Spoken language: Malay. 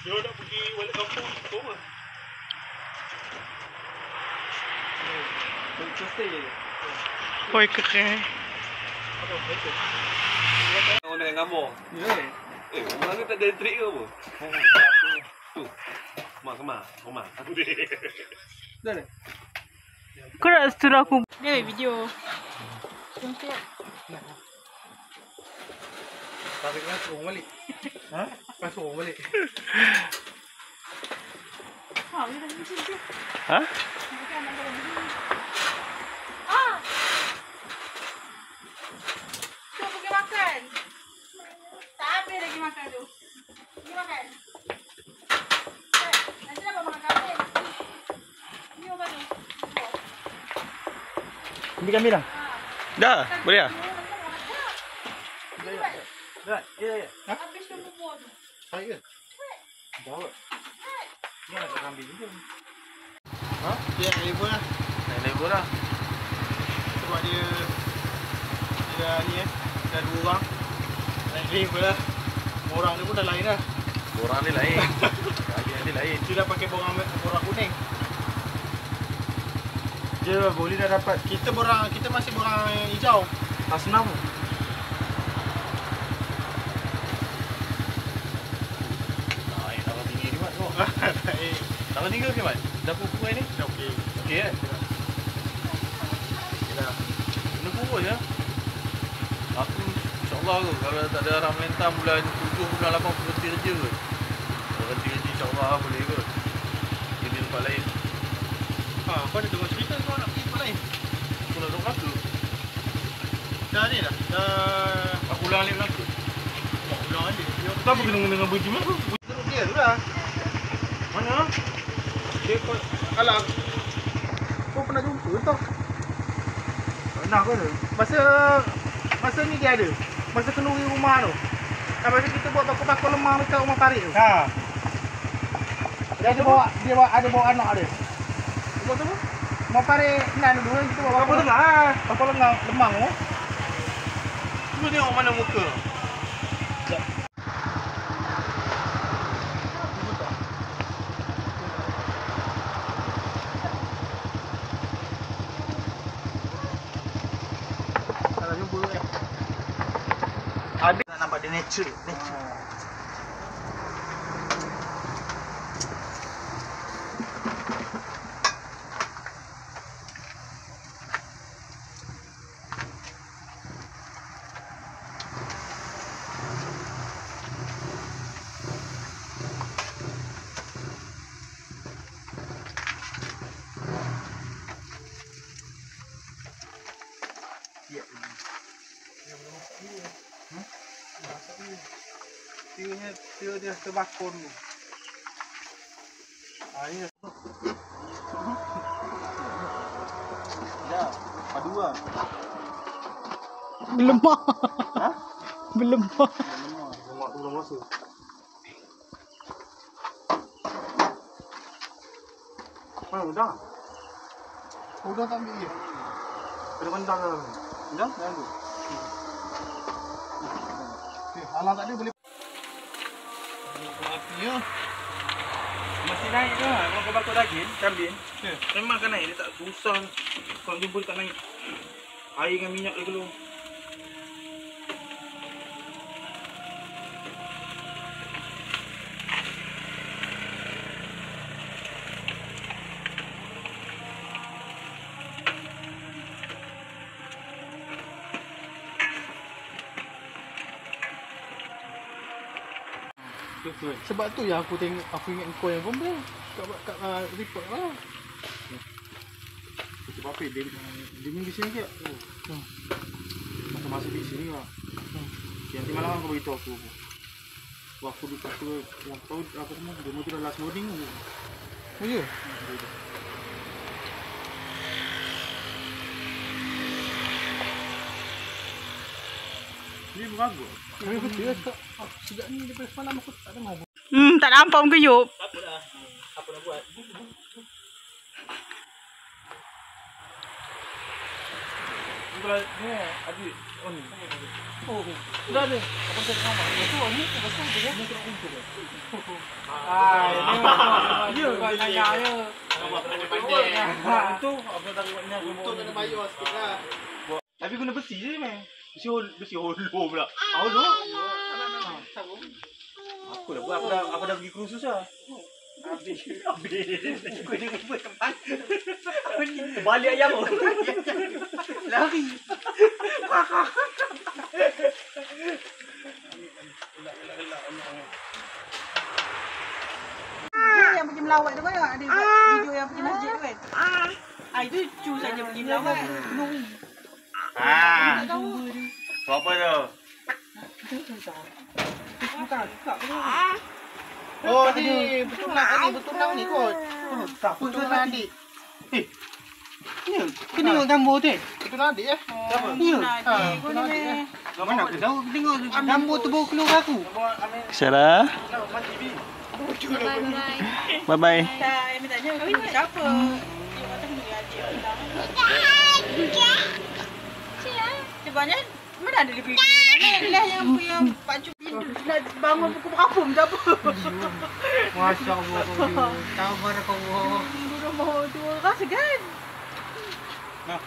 Dia nak pergi balik kampung tu apa? Stay je. Oi, keren. Apa itu? Orang dengan gambar. Ya. Orang ni tak ada trik ke apa? Tu. Kemar. Aku dia. Dah dah. Kau nak suruh aku dia video. Cantik. Tarik kan suruh balik. Ha? Kan suruh balik. Ha, dia dah macam tu. Ha? Kau pergi makan. Tak habis lagi makan tu. Pergi makan. Nanti dapat makan kambing. Ni makan tu. Ambil kami dah. Dah, boleh dah. Ya. Habis tu bubur tu. Baik ke? Bawa. Ni nak kambing je. Ha? Dia naik level lah. Naik level dah. Sebab dia ni dah 2 orang. Naik level lah. Orang ni pun dah lain lah. Borang ni lain. Bahagian ni lain. Dia dah pakai borang kuning. Dia boleh dah dapat. Kita masih borang hijau. Asnam. Naik tangan tinggi ni Mat. Naik. Tangan tinggi okey Mat? Dah pukul ni? Dah okey. Okey kan? Dah. Kena pukul je. Aku insyaAllah tu kalau tak ada arah melentang bulan 7 bulan 8 aku berhenti kerja kot. Kalau berhenti kerja insyaAllah boleh kot. Jadi tempat lain. Kau ada dengar cerita kau nak pergi tempat lain? Aku nak duduk Melaka. Dah ni dah. Aku ulang alik Melaka. Mak ulang aja. Kenapa kena dengan berhenti Melaka? Teruk dia tu lah. Mana? Dia kalau kau pernah jumpa tau. Pernah ke tu? Masa ni dia ada. Masa kenduri rumah tu. Lepas tu kita buat bakul-bakul lemah dekat rumah tarik tu. Ha. Dia ada bawa anak dia. Buat apa? Rumah tarik nan dulu kita buat Apa tengah lah? bakul lemang tu. Cuba tengok mana muka. Kalau jumpa tu Ada nak nampak dia natural. Dia terbakun tu. Ini dah. Padu lah. Berlemah. Ha? Berlemah. Lemak tu belum masuk. Udang. Udang tak ambil je. Kena rendang lah. Udang? Jangan tu. Halang tak ada boleh. Api ya. Masih naik ke lah. Kalau kau bakar daging, kambing. Memang akan naik. Dia tak susah. Kalau jumpa tak naik. Air dengan minyak dia dulu. Sebab tu yang aku ingat kau yang bomba kat report lah. Sebab apa dia minggu sini ke? Masa di sini lah. Nanti malam aku beritahu aku. Waktu dekat tu yang tahu apa semua dia mesti dah last loading tu. Oh ya. Ni beragam. Dia tak sejak ni daripada semalam aku tak ada mau. Tak nampak muka Yop. Apa dah? Apa nak buat? Bukan ni adik. Oh ni. Oh, dah ni. Apa saya nama? Itu ni apa tu dia? Dia tak kumpul. Ini bukan tanya ya. Nama pandai. Itu apa tak buatnya? Untuk ada bayar sikitlah. Tapi guna besi je meh. Besi hollow pula. Hollow? Aku dah buat, aku dah pergi kursus lah. Habis. Kau jangan buat tempat. Balik ayam tu. Lari. Yang pergi melawat tu kan? Ada video yang pergi masjid tu kan? Itu cu saja pergi melawat. Nuri. Apa tu? Oh ni betul lah ni kot. Betul lah adik. Ni gambar tu. Betul lah adik eh. Siapa? Ni. Betul lah adik eh. Mana aku tahu tengok gambar tu baru keluar aku. Sarah. Bye bye. Saya minta tanya siapa? Dia kata ni adik. Cubanya mana ada dia pergi mana lah yang Pak Cuk nak bangun pukul berapa minta apa? Masya-Allah kau. Sabar kau. Dulu mau 2 rasa kan? Nah.